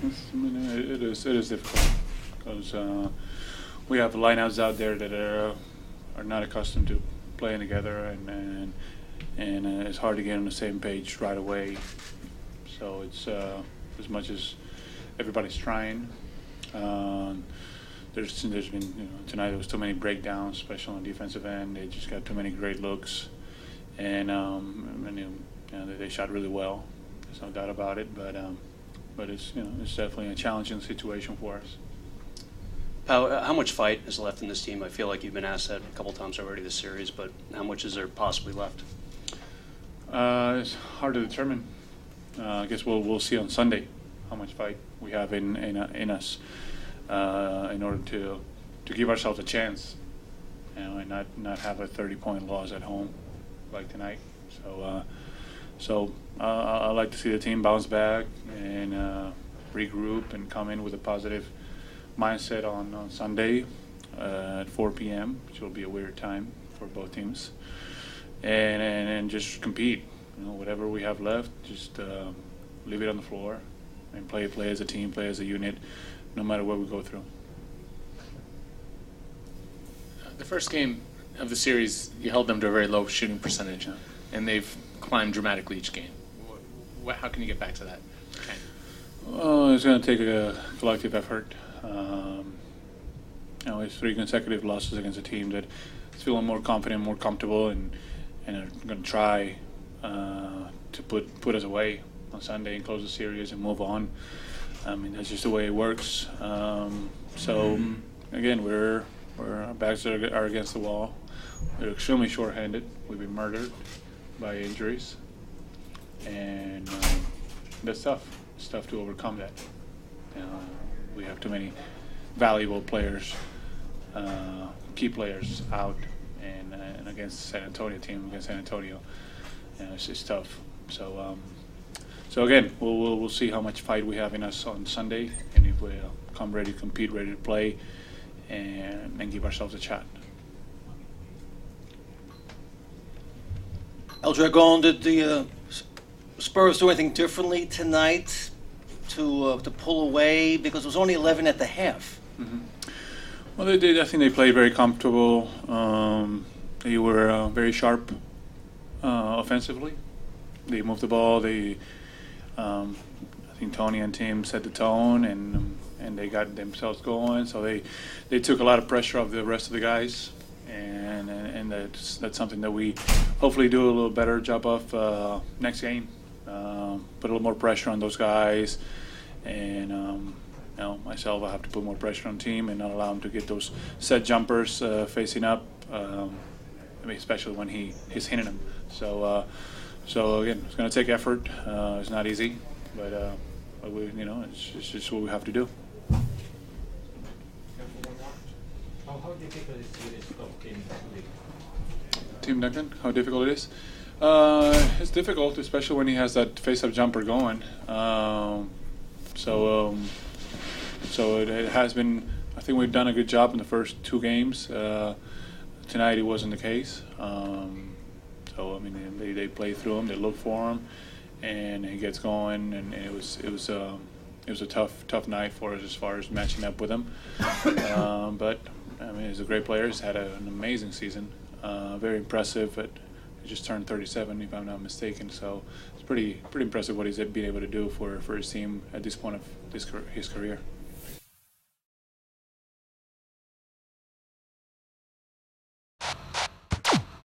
I mean, it is difficult because we have lineouts out there that are not accustomed to playing together, and it's hard to get on the same page right away. So it's as much as everybody's trying. There's been tonight there was too many breakdowns, especially on the defensive end. They just got too many great looks, and they shot really well. There's no doubt about it. But it's it's definitely a challenging situation for us. Pau, how much fight is left in this team? I feel like you've been asked that a couple times already this series, but how much is there possibly left? It's hard to determine. I guess we'll see on Sunday how much fight we have in us in order to give ourselves a chance, and not have a 30-point loss at home like tonight. So I like to see the team bounce back and regroup and come in with a positive mindset on Sunday at 4 p.m., which will be a weird time for both teams, and just compete. Whatever we have left, just leave it on the floor and play as a team, play as a unit, no matter what we go through. The first game of the series, you held them to a very low shooting percentage, and they've climbed dramatically each game. How can you get back to that? Okay. Well, it's going to take a collective effort. It's 3 consecutive losses against a team that is feeling more confident, more comfortable, and are going to try to put us away on Sunday and close the series and move on. I mean, that's just the way it works. So again, our backs are against the wall. We're extremely short-handed. We've been murdered by injuries, and that's tough. It's tough to overcome that. We have too many valuable players, key players out, and against the San Antonio team, against San Antonio, it's just tough. So again, we'll see how much fight we have in us on Sunday, and if we come ready to compete, ready to play, and give ourselves a shot. El Dragon, did the Spurs do anything differently tonight to pull away? Because it was only 11 at the half. Mm-hmm. Well, they did. I think they played very comfortable. They were very sharp offensively. They moved the ball. I think Tony and team set the tone, and they got themselves going. So they took a lot of pressure off the rest of the guys, and that's something that we hopefully do a little better job of next game. Put a little more pressure on those guys, and myself, I have to put more pressure on the team and not allow him to get those set jumpers facing up. Especially when he's hitting them. So again, it's going to take effort. It's not easy, but it's just what we have to do. How difficult is it to stop Team Duncan, how difficult it is? It's difficult, especially when he has that face-up jumper going. So it has been. I think we've done a good job in the first 2 games. Tonight it wasn't the case. So I mean, they play through him, they look for him, and he gets going. And it was a tough night for us as far as matching up with him. But I mean, he's a great player. He's had an amazing season. Very impressive. But he just turned 37, if I'm not mistaken. So it's pretty impressive what he's been able to do for his team at this point of his career.